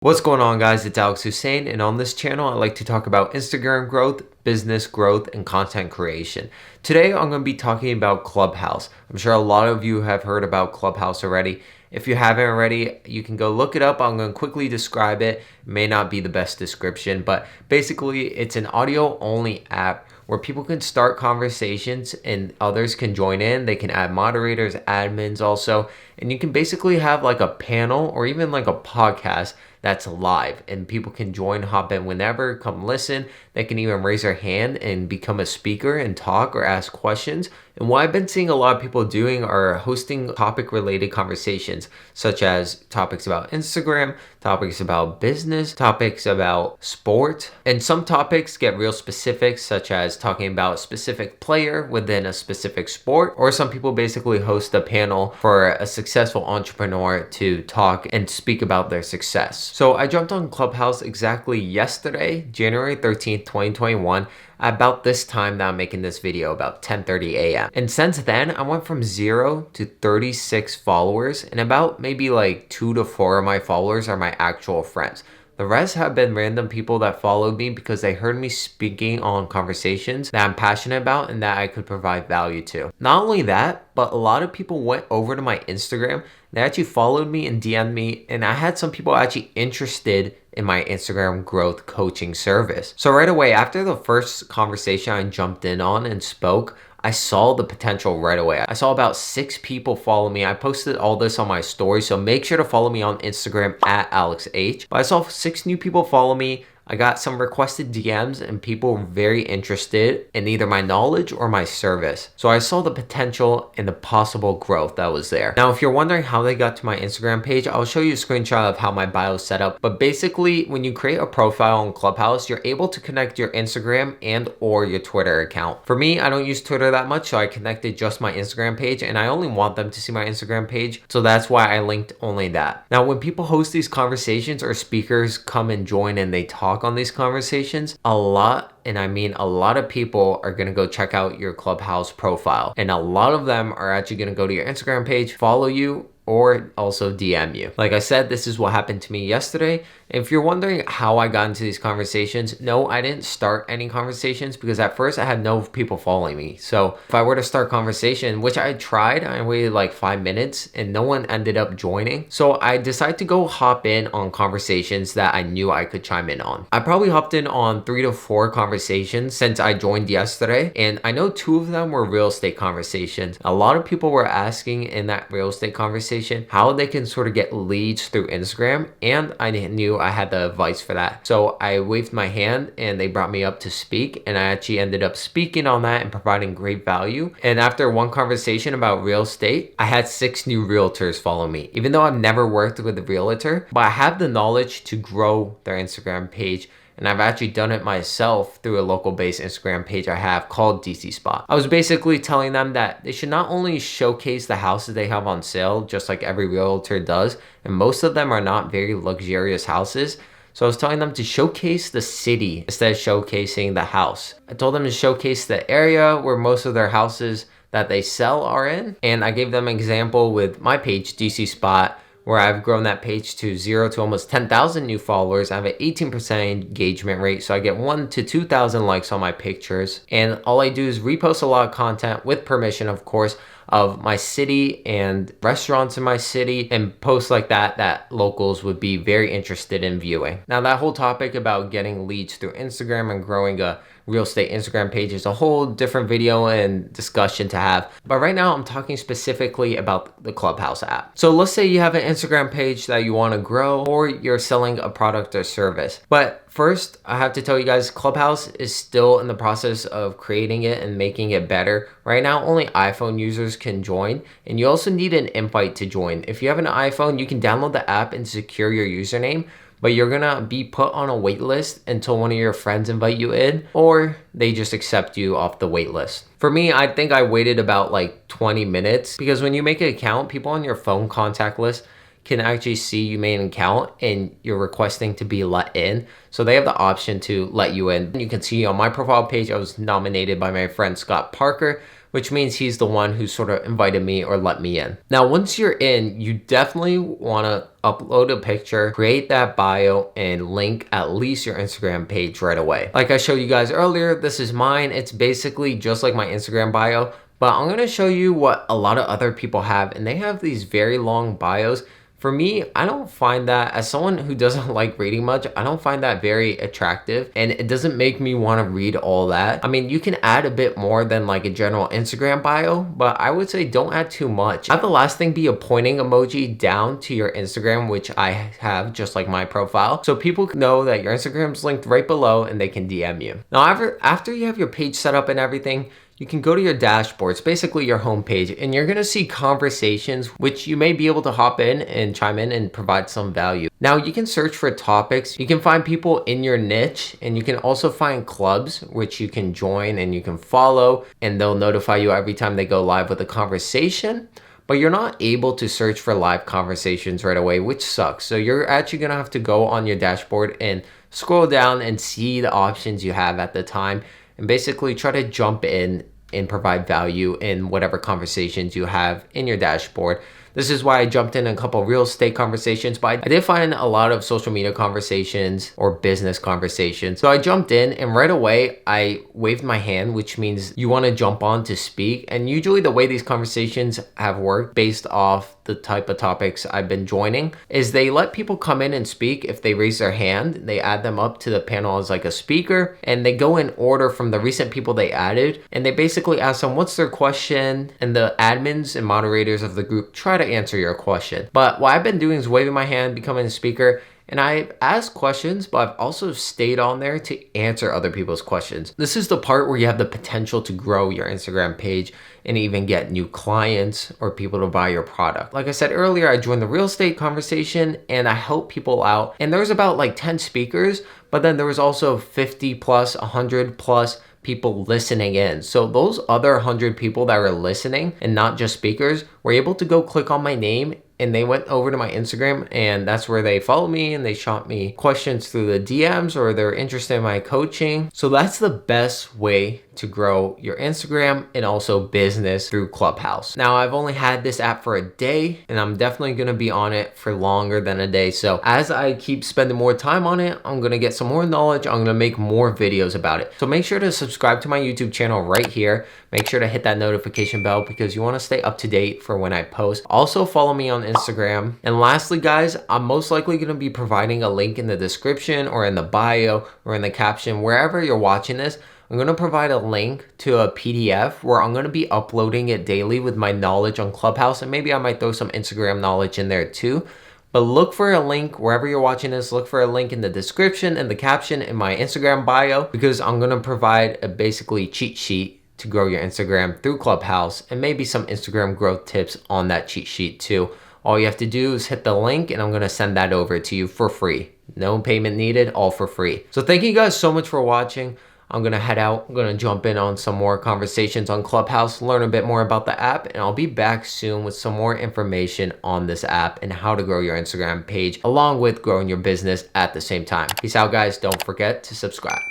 What's going on, guys? It's Hussein, and on this channel I like to talk about Instagram growth, business growth, and content creation. Today I'm going to be talking about Clubhouse. I'm sure a lot of you have heard about Clubhouse already. If you haven't already, you can go look it up. I'm going to quickly describe it. It may not be the best description, but basically it's an audio only app where people can start conversations and others can join in. They can add moderators, admins also, and you can basically have like a panel or even like a podcast that's live, and people can join, hop in whenever, come listen. They can even raise their hand and become a speaker and talk or ask questions. And what I've been seeing a lot of people doing are hosting topic related conversations, such as topics about Instagram, topics about business, topics about sport, and some topics get real specific, such as talking about a specific player within a specific sport, or some people basically host a panel for a successful entrepreneur to talk and speak about their success. So I jumped on Clubhouse exactly yesterday, January 13th, 2021, at about this time that I'm making this video, about 10:30 a.m. And since then, I went from 0 to 36 followers, and about maybe like 2 to 4 of my followers are my actual friends. The rest have been random people that followed me because they heard me speaking on conversations that I'm passionate about and that I could provide value to. Not only that, but a lot of people went over to my Instagram. They actually followed me and DM'd me, and I had some people actually interested in my Instagram growth coaching service. So right away, after the first conversation I jumped in on and spoke, I saw the potential right away. I saw about 6 people follow me. I posted all this on my story, so make sure to follow me on Instagram at AlexH. But I saw 6 new people follow me. I got some requested DMs and people were very interested in either my knowledge or my service. So I saw the potential and the possible growth that was there. Now, if you're wondering how they got to my Instagram page, I'll show you a screenshot of how my bio is set up. But basically, when you create a profile on Clubhouse, you're able to connect your Instagram and or your Twitter account. For me, I don't use Twitter that much, so I connected just my Instagram page, and I only want them to see my Instagram page. So that's why I linked only that. Now, when people host these conversations or speakers come and join and they talk on these conversations, a lot of people are going to go check out your Clubhouse profile, and a lot of them are actually going to go to your Instagram page, follow you, or also DM you. Like I said, this is what happened to me yesterday. If you're wondering how I got into these conversations, no, I didn't start any conversations because at first I had no people following me. So if I were to start conversation, which I tried, I waited like 5 minutes and no one ended up joining. So I decided to go hop in on conversations that I knew I could chime in on. I probably hopped in on 3 to 4 conversations since I joined yesterday. And I know 2 of them were real estate conversations. A lot of people were asking in that real estate conversation how they can sort of get leads through Instagram, and I knew I had the advice for that. So I waved my hand and they brought me up to speak, and I actually ended up speaking on that and providing great value. And after one conversation about real estate, I had 6 new realtors follow me. Even though I've never worked with a realtor, but I have the knowledge to grow their Instagram page. And I've actually done it myself through a local based Instagram page I have called DC Spot. I was basically telling them that they should not only showcase the houses they have on sale, just like every realtor does, and most of them are not very luxurious houses. So I was telling them to showcase the city instead of showcasing the house. I told them to showcase the area where most of their houses that they sell are in. And I gave them an example with my page, DC Spot, where I've grown that page to 0 to almost 10,000 new followers. I have an 18% engagement rate, so I get 1 to 2,000 likes on my pictures. And all I do is repost a lot of content with permission, of course, of my city and restaurants in my city, and posts like that locals would be very interested in viewing. Now, that whole topic about getting leads through Instagram and growing a real estate Instagram page is a whole different video and discussion to have. But right now I'm talking specifically about the Clubhouse app. So let's say you have an Instagram page that you want to grow, or you're selling a product or service. But first, I have to tell you guys, Clubhouse is still in the process of creating it and making it better. Right now, only iPhone users can join, and you also need an invite to join. If you have an iPhone, you can download the app and secure your username, but you're gonna be put on a wait list until one of your friends invite you in, or they just accept you off the wait list. For me, I think I waited about like 20 minutes because when you make an account, people on your phone contact list can actually see you made an account and you're requesting to be let in. So they have the option to let you in. You can see on my profile page, I was nominated by my friend Scott Parker which means he's the one who sort of invited me or let me in. Now, once you're in, you definitely want to upload a picture, create that bio, and link at least your Instagram page right away. Like I showed you guys earlier, this is mine. It's basically just like my Instagram bio, but I'm going to show you what a lot of other people have, and they have these very long bios. For me, I don't find that, as someone who doesn't like reading much, I don't find that very attractive, and it doesn't make me want to read all that. I mean, you can add a bit more than like a general Instagram bio, but I would say don't add too much. Have the last thing be a pointing emoji down to your Instagram, which I have just like my profile, so people know that your Instagram's linked right below and they can DM you. Now, after you have your page set up and everything, you can go to your dashboard. It's basically your homepage, and you're gonna see conversations, which you may be able to hop in and chime in and provide some value. Now, you can search for topics. You can find people in your niche, and you can also find clubs, which you can join and you can follow, and they'll notify you every time they go live with a conversation. But you're not able to search for live conversations right away, which sucks. So you're actually gonna have to go on your dashboard and scroll down and see the options you have at the time, and basically try to jump in and provide value in whatever conversations you have in your dashboard. This is why I jumped in a couple real estate conversations, but I did find a lot of social media conversations or business conversations. So I jumped in, and right away I waved my hand, which means you want to jump on to speak. And usually the way these conversations have worked based off the type of topics I've been joining is they let people come in and speak if they raise their hand. They add them up to the panel as like a speaker, and they go in order from the recent people they added, and they basically ask them what's their question, and the admins and moderators of the group try to answer your question. But what I've been doing is waving my hand, becoming a speaker, and I've asked questions, but I've also stayed on there to answer other people's questions. This is the part where you have the potential to grow your Instagram page and even get new clients or people to buy your product. Like I said earlier, I joined the real estate conversation and I help people out. And there's about like 10 speakers, but then there was also 50 plus, 100 plus people listening in. So those other 100 people that were listening and not just speakers were able to go click on my name, and they went over to my Instagram, and that's where they follow me and they shot me questions through the DMs, or they're interested in my coaching. So that's the best way to grow your Instagram and also business through Clubhouse. Now, I've only had this app for a day, and I'm definitely gonna be on it for longer than a day. So as I keep spending more time on it, I'm gonna get some more knowledge. I'm gonna make more videos about it. So make sure to subscribe to my YouTube channel right here. Make sure to hit that notification bell because you wanna stay up to date for when I post. Also follow me on Instagram. And lastly, guys, I'm most likely gonna be providing a link in the description or in the bio or in the caption, wherever you're watching this. I'm gonna provide a link to a PDF where I'm gonna be uploading it daily with my knowledge on Clubhouse, and maybe I might throw some Instagram knowledge in there too. But look for a link wherever you're watching this. Look for a link in the description and the caption in my Instagram bio, because I'm gonna provide a basically cheat sheet to grow your Instagram through Clubhouse, and maybe some Instagram growth tips on that cheat sheet too. All you have to do is hit the link, and I'm gonna send that over to you for free. No payment needed, all for free. So thank you guys so much for watching. I'm gonna head out. I'm gonna jump in on some more conversations on Clubhouse, learn a bit more about the app, and I'll be back soon with some more information on this app and how to grow your Instagram page along with growing your business at the same time. Peace out, guys. Don't forget to subscribe.